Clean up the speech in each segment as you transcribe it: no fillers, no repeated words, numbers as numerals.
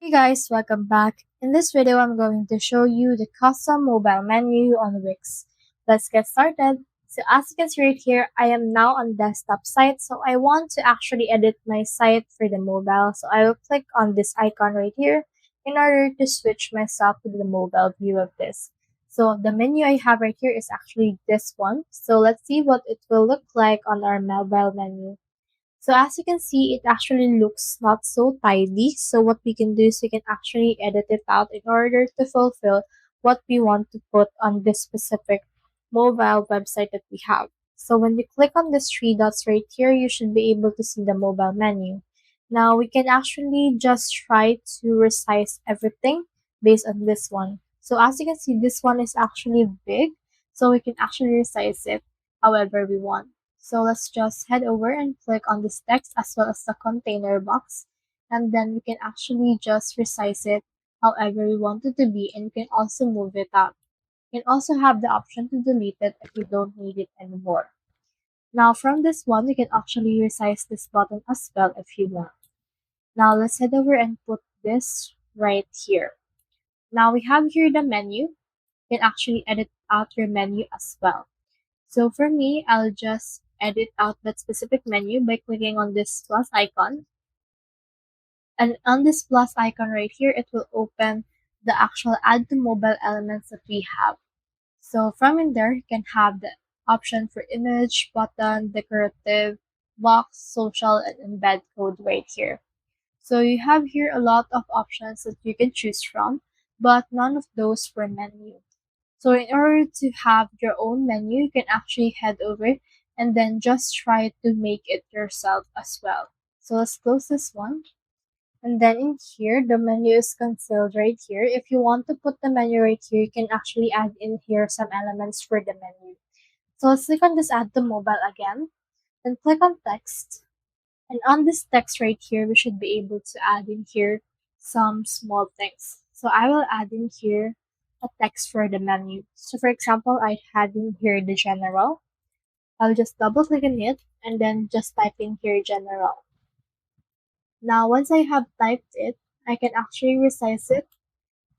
Hey guys, welcome back. In this video, I'm going to show you the custom mobile menu on Wix. Let's get started. So as you can see right here, I am now on desktop site. So I want to actually edit my site for the mobile. So I will click on this icon right here in order to switch myself to the mobile view of this. So the menu I have right here is actually this one. So let's see what it will look like on our mobile menu. So as you can see, it actually looks not so tidy. So what we can do is we can actually edit it out in order to fulfill what we want to put on this specific mobile website that we have. So when you click on these three dots right here, you should be able to see the mobile menu. Now we can actually just try to resize everything based on this one. So as you can see, this one is actually big. So we can actually resize it however we want. So let's just head over and click on this text as well as the container box. And then we can actually just resize it however we want it to be, and you can also move it out. You can also have the option to delete it if you don't need it anymore. Now from this one, you can actually resize this button as well if you want. Now let's head over and put this right here. Now we have here the menu. You can actually edit out your menu as well. So for me, I'll just edit out that specific menu by clicking on this plus icon. And on this plus icon right here, it will open the actual add to mobile elements that we have. So from in there, you can have the option for image, button, decorative, box, social, and embed code right here. So you have here a lot of options that you can choose from, but none of those for menu. So in order to have your own menu, you can actually head over and then just try to make it yourself as well. So let's close this one. And then in here, the menu is concealed right here. If you want to put the menu right here, you can actually add in here some elements for the menu. So let's click on this add to mobile again. Then click on text. And on this text right here, we should be able to add in here some small things. So I will add in here a text for the menu. So for example, I had in here the general. I'll just double click on it and then just type in here general. Now once I have typed it, I can actually resize it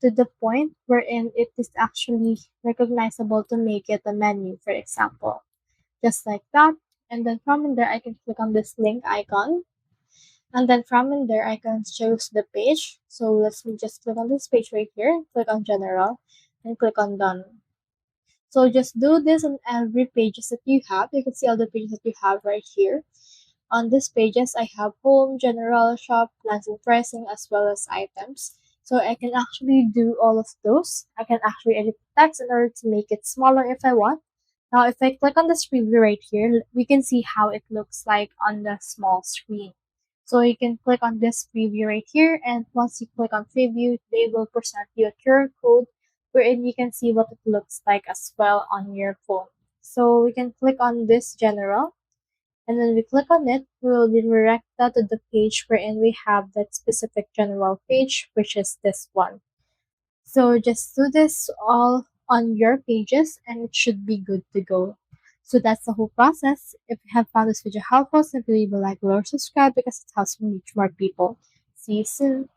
to the point wherein it is actually recognizable to make it a menu, for example. Just like that. And then from in there, I can click on this link icon. And then from in there, I can choose the page. So let me just click on this page right here, click on general, and click on done. So just do this on every pages that you have. You can see all the pages that you have right here. On these pages, I have home, general, shop, plans and pricing, as well as items. So I can actually do all of those. I can actually edit the text in order to make it smaller if I want. Now, if I click on this preview right here, we can see how it looks like on the small screen. So you can click on this preview right here, and once you click on preview, they will present you a QR code wherein you can see what it looks like as well on your phone. So we can click on this general, and when we click on it, we will be redirected to the page wherein we have that specific general page, which is this one. So just do this all on your pages and it should be good to go. So that's the whole process. If you have found this video helpful, simply leave a like or subscribe because it helps me reach more people. See you soon.